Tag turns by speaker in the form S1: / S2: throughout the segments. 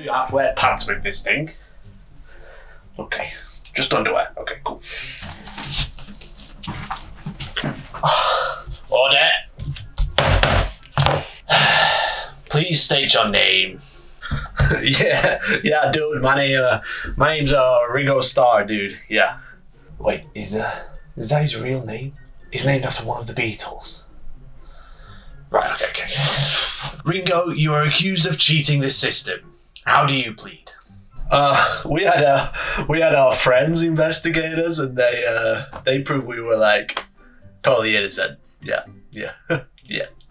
S1: Do you have to wear pants with this thing? Okay, just underwear. Okay, cool. Order. Please state your name. yeah, dude. My name's Ringo Starr, dude. Yeah. Wait, is that his real name? He's named after one of the Beatles. Right. Okay. Ringo, you are accused of cheating the system. How do you plead? We had our friends investigate us, and they proved we were like totally innocent. Yeah. yeah.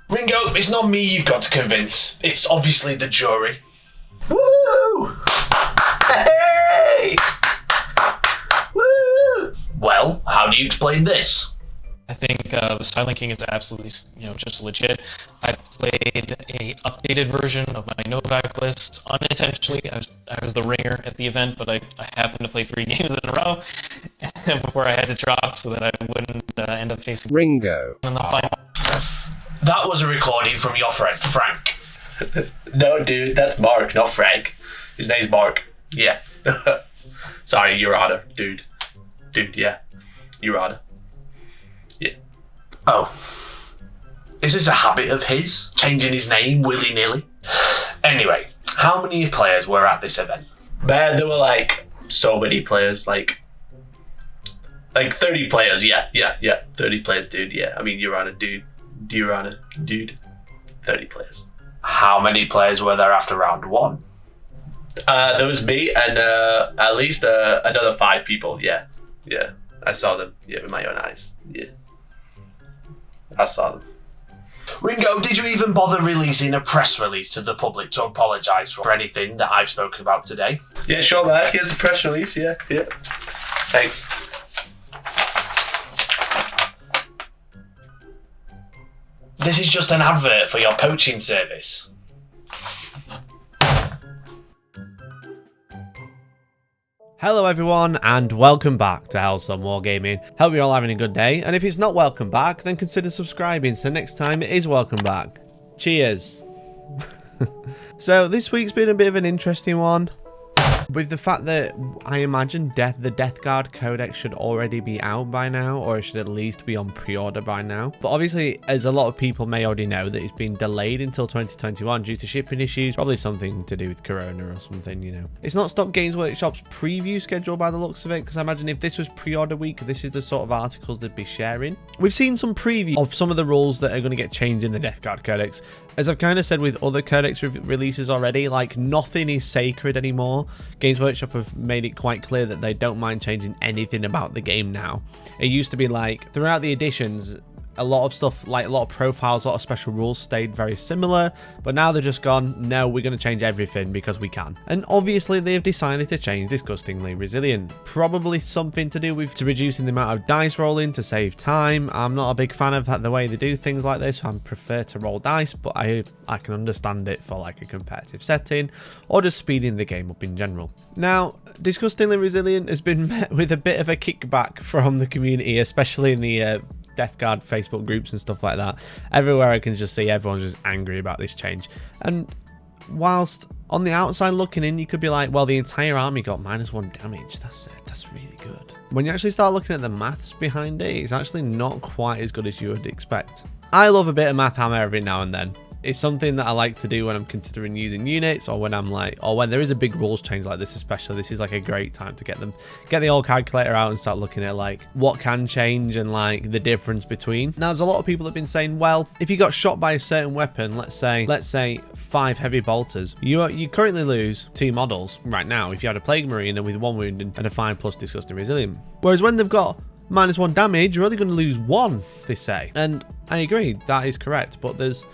S1: Ringo, it's not me you've got to convince. It's obviously the jury. Woo! Hey! Woo! Well, how do you explain this?
S2: I think the Silent King is absolutely, just legit. I played a updated version of my Novak list unintentionally. I was the ringer at the event, but I happened to play 3 games in a row before I had to drop so that I wouldn't end up facing
S3: Ringo.
S2: in the final.
S1: That was a recording from your friend, Frank. No, dude, that's Mark, not Frank. His name's Mark. Yeah. Sorry, Your Honor, dude. Dude, yeah. Your Honor. Yeah. Oh. Is this a habit of his? Changing his name willy-nilly? Anyway, how many players were at this event? Man, there were like so many players, like 30 players, yeah. 30 players, dude, yeah. I mean, Your Honor, dude. Your Honor, dude. 30 players. How many players were there after round 1? There was me and at least another 5 people, yeah. I saw them, with my own eyes, yeah. I saw them. Ringo, did you even bother releasing a press release to the public to apologise for anything that I've spoken about today? Yeah, sure, man. Here's the press release, yeah. Thanks. This is just an advert for your poaching service.
S4: Hello everyone and welcome back to Hellstormwargaming. Hope you're all having a good day, and if it's not welcome back then consider subscribing so next time it is welcome back. Cheers. So this week's been a bit of an interesting one. With the fact that I imagine the Death Guard Codex should already be out by now, or it should at least be on pre-order by now. But obviously, as a lot of people may already know, that it's been delayed until 2021 due to shipping issues, probably something to do with Corona or something, It's not stopped Games Workshop's preview schedule by the looks of it, because I imagine if this was pre-order week, this is the sort of articles they'd be sharing. We've seen some preview of some of the rules that are going to get changed in the Death Guard Codex. As I've kind of said with other Codex releases already, like nothing is sacred anymore. Games Workshop have made it quite clear that they don't mind changing anything about the game now. It used to be like, throughout the editions, a lot of stuff, like a lot of profiles, a lot of special rules stayed very similar, but now they're just gone, no, we're going to change everything because we can. And obviously they've decided to change Disgustingly Resilient. Probably something to do with reducing the amount of dice rolling to save time. I'm not a big fan of the way they do things like this. I prefer to roll dice, but I can understand it for like a competitive setting or just speeding the game up in general. Now, Disgustingly Resilient has been met with a bit of a kickback from the community, especially in the Death Guard Facebook groups and stuff like that. Everywhere I can just see everyone's just angry about this change. And whilst on the outside looking in, you could be like, well, the entire army got -1 damage. That's really good. When you actually start looking at the maths behind it, it's actually not quite as good as you would expect. I love a bit of math hammer every now and then. It's something that I like to do when I'm considering using units, or when I'm like, or when there is a big rules change like this, especially. This is like a great time to get the old calculator out and start looking at like what can change and like the difference between. Now, there's a lot of people that have been saying, well, if you got shot by a certain weapon, let's say 5 heavy bolters, you currently lose 2 models right now if you had a Plague Marine with 1 wound and a 5+ Disgusting Resilient. Whereas when they've got -1 damage, you're only going to lose 1, they say. And I agree, that is correct, but there's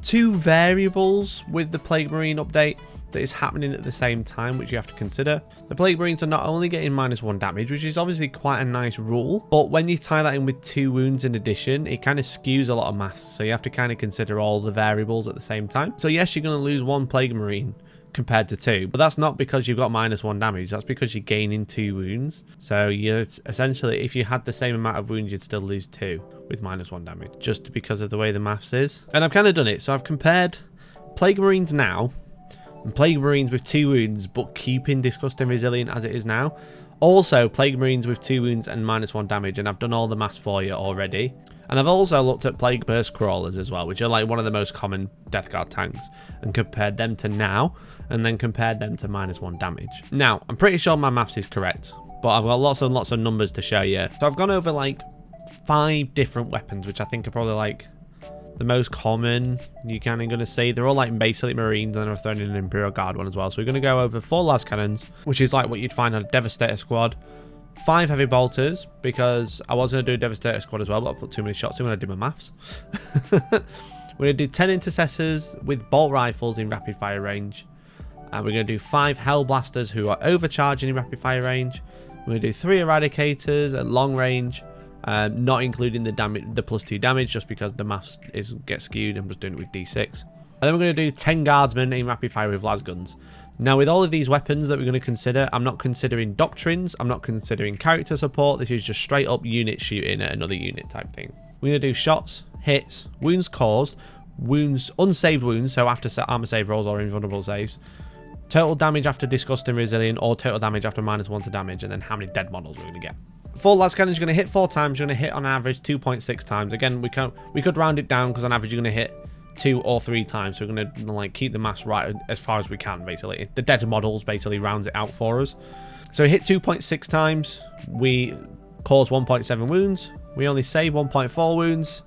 S4: 2 variables with the Plague Marine update that is happening at the same time, which you have to consider. The Plague Marines are not only getting -1 damage, which is obviously quite a nice rule, but when you tie that in with 2 wounds in addition, it kind of skews a lot of maths, so you have to kind of consider all the variables at the same time. So yes, you're going to lose 1 Plague Marine compared to 2, but that's not because you've got -1 damage, that's because you're gaining 2 wounds. So you're essentially, if you had the same amount of wounds, you'd still lose 2 with -1 damage, just because of the way the maths is. And I've kind of done it, so I've compared Plague Marines now and Plague Marines with 2 wounds, but keeping Disgusting Resilient as it is now. Also, Plague Marines with 2 wounds and -1 damage, and I've done all the maths for you already. And I've also looked at Plague Burst Crawlers as well, which are like one of the most common Death Guard tanks, and compared them to now, and then compared them to -1 damage. Now, I'm pretty sure my maths is correct, but I've got lots and lots of numbers to show you. So I've gone over like 5 different weapons, which I think are probably like the most common you can going to see. They're all like basically Marines, and then I've thrown in an Imperial Guard one as well. So we're going to go over 4 las cannons, which is like what you'd find on a Devastator squad. 5 heavy bolters, because I was going to do a Devastator squad as well, but I put too many shots in when I did my maths. We're going to do 10 intercessors with bolt rifles in rapid fire range. And we're going to do 5 Hellblasters who are overcharging in rapid fire range. We're going to do 3 Eradicators at long range, not including the damage, the +2 damage, just because the maths gets skewed. I'm just doing it with D6. And then we're going to do 10 Guardsmen in rapid fire with las guns. Now, with all of these weapons that we're going to consider, I'm not considering doctrines, I'm not considering character support. This is just straight up unit shooting at another unit type thing. We're going to do shots, hits, wounds caused, wounds, unsaved wounds, so after armor save rolls or invulnerable saves, total damage after Disgusting Resilient, or total damage after -1 to damage, and then how many dead models we're going to get. 4 las cannons, you're going to hit 4 times, you're going to hit on average 2.6 times. Again, we could round it down, because on average you're going to hit 2 or 3 times, so we're going to like keep the mass right as far as we can. Basically, the dead models basically rounds it out for us. So we hit 2.6 times, we cause 1.7 wounds, we only save 1.4 wounds,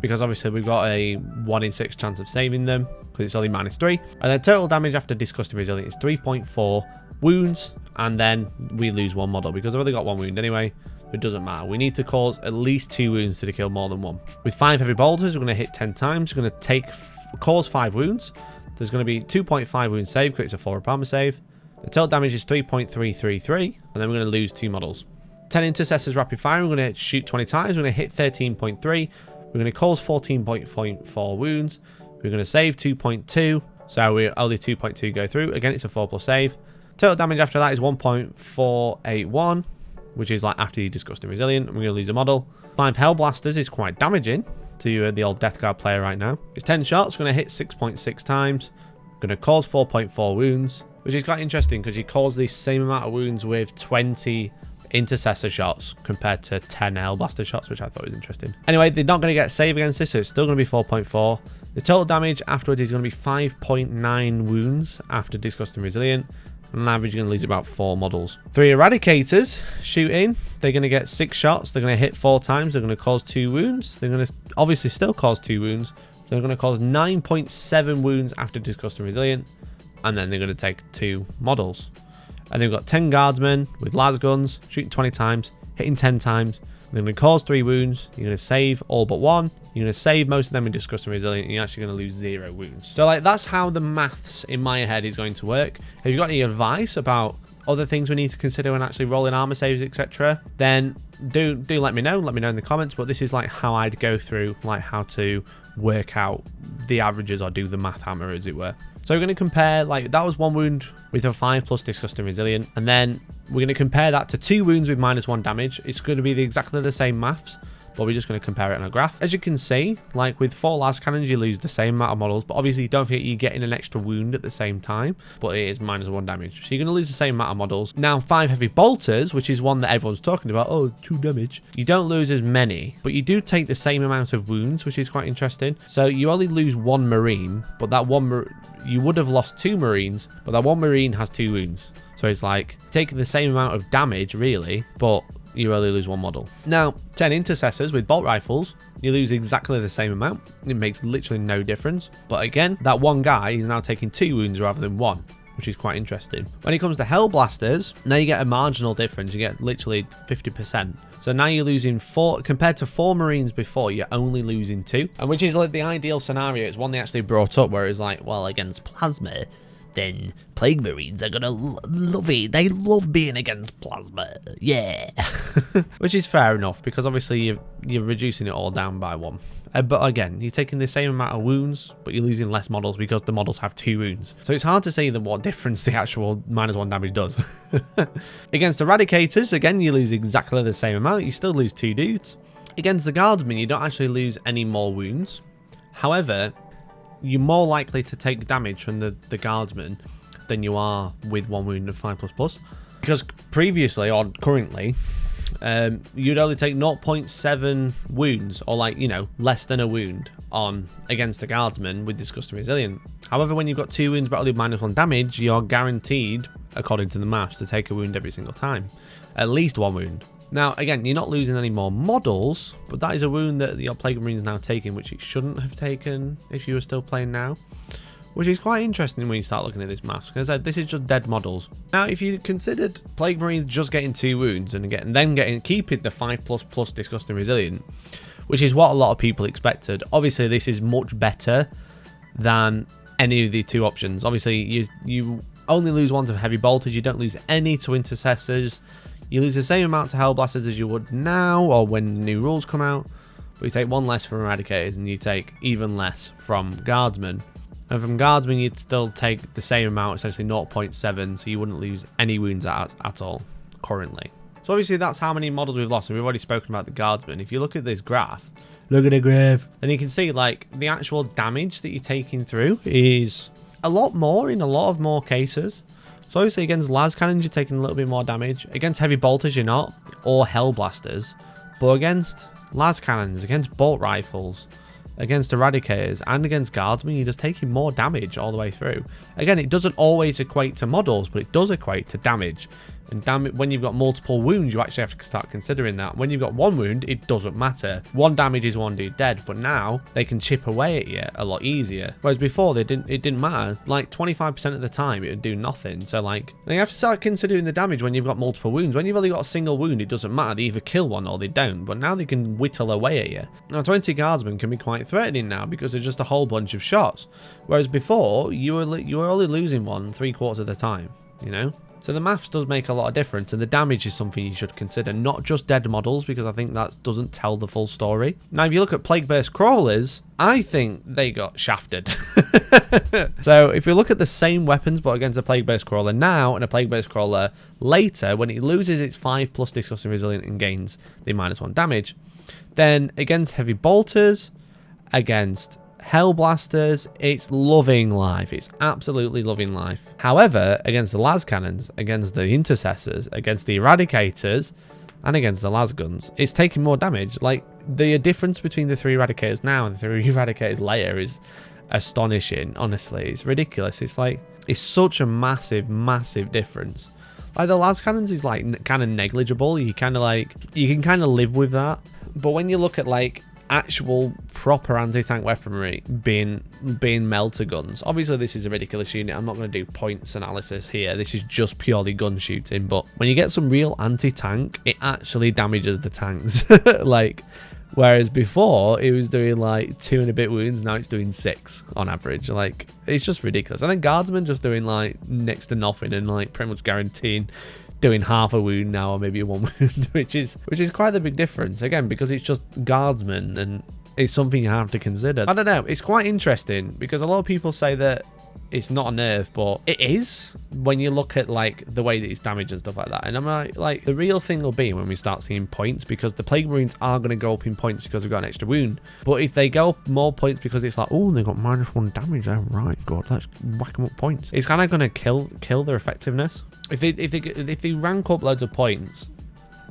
S4: because obviously we've got a 1 in 6 chance of saving them, because it's only -3. And then total damage after Disgusting Resilient is 3.4 wounds, and then we lose 1 model, because I've only got 1 wound anyway. It doesn't matter. We need to cause at least 2 wounds to kill more than 1. With 5 heavy bolters, we're going to hit 10 times. We're going to cause 5 wounds. There's going to be 2.5 wounds saved, because it's a 4 armor save. The total damage is 3.333, and then we're going to lose 2 models. 10 intercessors rapid fire. We're going to shoot 20 times. We're going to hit 13.3. We're going to cause 14.4 wounds. We're going to save 2.2. So we're only 2.2 go through. Again, it's a 4+ save. Total damage after that is 1.481. Which is like after you Disgusting Resilient, and we're going to lose a model. 5 Hellblasters is quite damaging to the old Death Guard player right now. It's 10 shots, going to hit 6.6 times, going to cause 4.4 wounds, which is quite interesting because you cause the same amount of wounds with 20 Intercessor shots compared to 10 Hellblaster shots, which I thought was interesting. Anyway, they're not going to get save against this, so it's still going to be 4.4. The total damage afterwards is going to be 5.9 wounds after Disgusting Resilient. On average, you're going to lose about 4 models. 3 Eradicators shooting. They're going to get 6 shots. They're going to hit 4 times. They're going to cause 2 wounds. They're going to obviously still cause 2 wounds. They're going to cause 9.7 wounds after Disgusting Resilient. And then they're going to take 2 models. And they've got 10 Guardsmen with las guns, shooting 20 times, hitting 10 times. They're going to cause 3 wounds. You're going to save all but 1. You're going to save most of them in Disgusting Resilient, and you're actually going to lose 0 wounds. So, like, that's how the maths in my head is going to work. Have you got any advice about other things we need to consider when actually rolling armor saves, etc.? Then do let me know. Let me know in the comments. But this is like how I'd go through, like, how to work out the averages or do the math hammer, as it were. So we're going to compare, like, that was 1 wound with a 5+ Disgusting Resilient, and then we're going to compare that to 2 wounds with -1 damage. It's going to be exactly the same maths, but we're just going to compare it on a graph. As you can see, like with 4 las cannons, you lose the same amount of models, but obviously don't forget you're getting an extra wound at the same time, but it is -1 damage. So you're going to lose the same amount of models. Now, 5 heavy bolters, which is one that everyone's talking about, oh, 2 damage. You don't lose as many, but you do take the same amount of wounds, which is quite interesting. So you only lose 1 Marine, but that you would have lost 2 Marines, but that 1 Marine has 2 wounds. So it's like taking the same amount of damage, really, but you only lose 1 model. Now, 10 Intercessors with bolt rifles, you lose exactly the same amount. It makes literally no difference. But again, that 1 guy is now taking 2 wounds rather than 1, which is quite interesting. When it comes to Hellblasters, now you get a marginal difference. You get literally 50%. So now you're losing 4, compared to 4 Marines before, you're only losing 2. And which is like the ideal scenario. It's one they actually brought up where it's like, well, against plasma, then Plague Marines are gonna love it. They love being against plasma. Yeah. Which is fair enough, because obviously you're reducing it all down by 1. But again, you're taking the same amount of wounds, but you're losing less models because the models have 2 wounds. So it's hard to see what difference the actual -1 damage does. Against Eradicators, again, you lose exactly the same amount. You still lose 2 dudes. Against the Guardsmen, you don't actually lose any more wounds. However, you're more likely to take damage from the Guardsmen than you are with 1 wound of 5++. Because previously, or currently, you'd only take 0.7 wounds, or like, you know, less than a wound on against a guardsman with Disgusting Resilient. However, when you've got 2 wounds but only -1 damage, you're guaranteed, according to the maths, to take a wound every single time. At least 1 wound. Now, again, you're not losing any more models, but that is a wound that your Plague Marine's now taking, which it shouldn't have taken if you were still playing now. Which is quite interesting when you start looking at this maths, because this is just dead models. Now, if you considered Plague Marines just getting 2 wounds and keeping the 5++ Disgusting Resilient, which is what a lot of people expected, obviously this is much better than any of the 2 options. Obviously, you only lose 1 to Heavy Bolters, you don't lose any to Intercessors. You lose the same amount to Hellblasters as you would now, or when new rules come out, but you take 1 less from Eradicators, and you take even less from Guardsmen. And from Guardsmen, you'd still take the same amount, essentially 0.7, so you wouldn't lose any wounds at all, currently. So obviously that's how many models we've lost, and we've already spoken about the Guardsmen. If you look at this graph, look at the graph, then you can see, like, the actual damage that you're taking through is a lot more in a lot of more cases. So obviously against las cannons you're taking a little bit more damage. Against heavy bolters you're not, or hellblasters. But against las cannons, against bolt rifles, against eradicators, and against guardsmen, you're just taking more damage all the way through. Again, it doesn't always equate to models, but it does equate to damage. And when you've got multiple wounds, you actually have to start considering that. When you've got 1 wound, it doesn't matter. 1 damage is 1 dude dead, but now they can chip away at you a lot easier. Whereas before, it didn't matter. Like 25% of the time, it would do nothing. So like, you have to start considering the damage when you've got multiple wounds. When you've only got a single wound, it doesn't matter. They either kill one or they don't. But now they can whittle away at you. Now 20 guardsmen can be quite threatening now because they're just a whole bunch of shots. Whereas before, you were only losing 1 3/4 of the time, you know? So the maths does make a lot of difference, and the damage is something you should consider, not just dead models, because I think that doesn't tell the full story. Now, if you look at Plague-Burst Crawlers, I think they got shafted. So if you look at the same weapons, but against a Plague-Burst Crawler now, and a Plague-Burst Crawler later, when it loses its 5+ Disgusting Resilient and gains the -1 damage, then against Heavy Bolters, against Hellblasters, it's loving life. It's absolutely loving life. However, against the las cannons, against the intercessors, against the eradicators, and against the las guns, it's taking more damage. Like, the difference between the 3 eradicators now and the 3 eradicators later is astonishing. Honestly, it's ridiculous. It's like, it's such a massive, massive difference. Like, the las cannons is like kind of negligible. You kind of like, you can kind of live with that. But when you look at like actual proper anti-tank weaponry being melter guns, obviously this is a ridiculous unit. I'm not going to do points analysis here. This is just purely gun shooting. But when you get some real anti-tank, it actually damages the tanks. Like, whereas before it was doing like 2 and a bit wounds, now it's doing 6 on average. Like, it's just ridiculous. I think guardsmen just doing like next to nothing and like pretty much guaranteeing doing half a wound now, or maybe 1 wound, which is quite the big difference, again, because it's just guardsmen and it's something you have to consider. I don't know, it's quite interesting because a lot of people say that it's not a nerf, but it is when you look at like the way that it's damaged and stuff like that. And I'm like the real thing will be when we start seeing points, because the Plague Marines are going to go up in points because we've got an extra wound. But if they go up more points because it's like, oh, they've got -1 damage, oh right, god, let's whack them up points, it's kind of going to kill their effectiveness. If they rank up loads of points,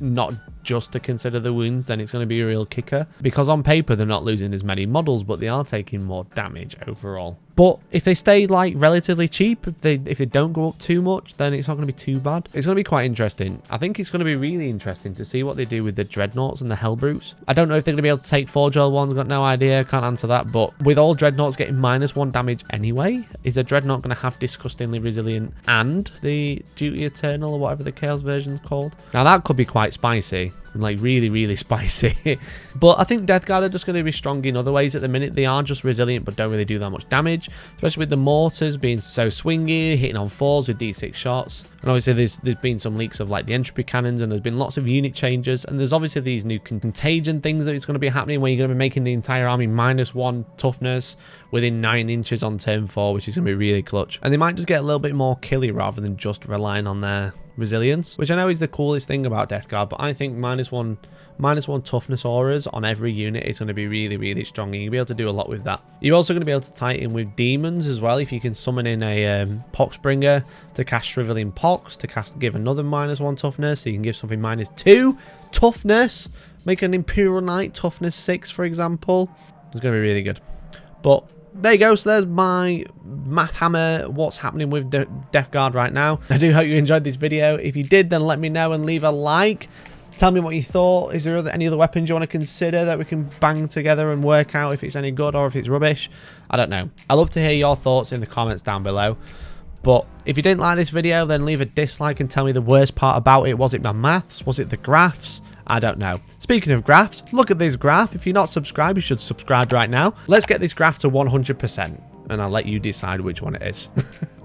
S4: not just to consider the wounds, then it's going to be a real kicker, because on paper they're not losing as many models, but they are taking more damage overall. But if they stay like relatively cheap, if they don't go up too much, then it's not going to be too bad. It's going to be quite interesting. I think it's going to be really interesting to see what they do with the Dreadnoughts and the Hellbrutes. I don't know if they're going to be able to take 4 gel ones, got no idea, can't answer that. But with all Dreadnoughts getting -1 damage anyway, is a Dreadnought going to have Disgustingly Resilient and the Duty Eternal, or whatever the Chaos version's called? Now that could be quite spicy. Like really, really spicy. But I think Death Guard are just going to be strong in other ways at the minute. They are just resilient but don't really do that much damage, especially with the mortars being so swingy, hitting on 4s with D6 shots. And obviously there's been some leaks of like the entropy cannons, and there's been lots of unit changes, and there's obviously these new contagion things that is going to be happening, where you're going to be making the entire army -1 toughness within 9 inches on turn 4, which is going to be really clutch. And they might just get a little bit more killy rather than just relying on their resilience, which I know is the coolest thing about Death Guard, but I think -1 toughness auras on every unit is going to be really, really strong, and you'll be able to do a lot with that. You're also going to be able to tie it in with demons as well. If you can summon in a Poxbringer to cast Shriveling Pox, to give another -1 toughness, so you can give something -2 toughness, make an Imperial Knight toughness 6, for example. It's going to be really good. But there you go, so there's my math hammer, what's happening with Death Guard right now. I do hope you enjoyed this video. If you did, then let me know and leave a like. Tell me what you thought. Is there any other weapons you want to consider that we can bang together and work out if it's any good or if it's rubbish? I don't know. I love to hear your thoughts in the comments down below. But if you didn't like this video, then leave a dislike and tell me the worst part about it. Was it my maths? Was it the graphs? I don't know. Speaking of graphs, look at this graph. If you're not subscribed, you should subscribe right now. Let's get this graph to 100%, and I'll let you decide which one it is.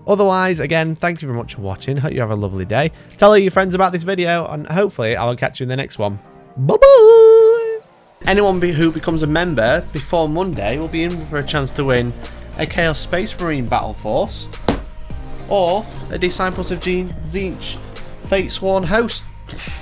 S4: Otherwise, again, thank you very much for watching. Hope you have a lovely day. Tell all your friends about this video, and hopefully I will catch you in the next one. Bye-bye! Anyone who becomes a member before Monday will be in for a chance to win a Chaos Space Marine Battle Force or a Disciples of Tzeentch Fate Sworn Host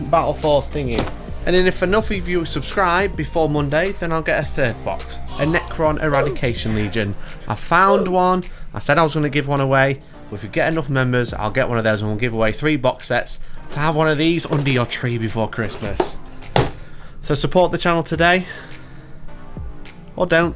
S4: Battle Force thingy. And then if enough of you subscribe before Monday, then I'll get a third box. A Necron Eradication Legion. I found one. I said I was going to give one away. But if you get enough members, I'll get one of those and we'll give away 3 box sets to have one of these under your tree before Christmas. So support the channel today. Or don't.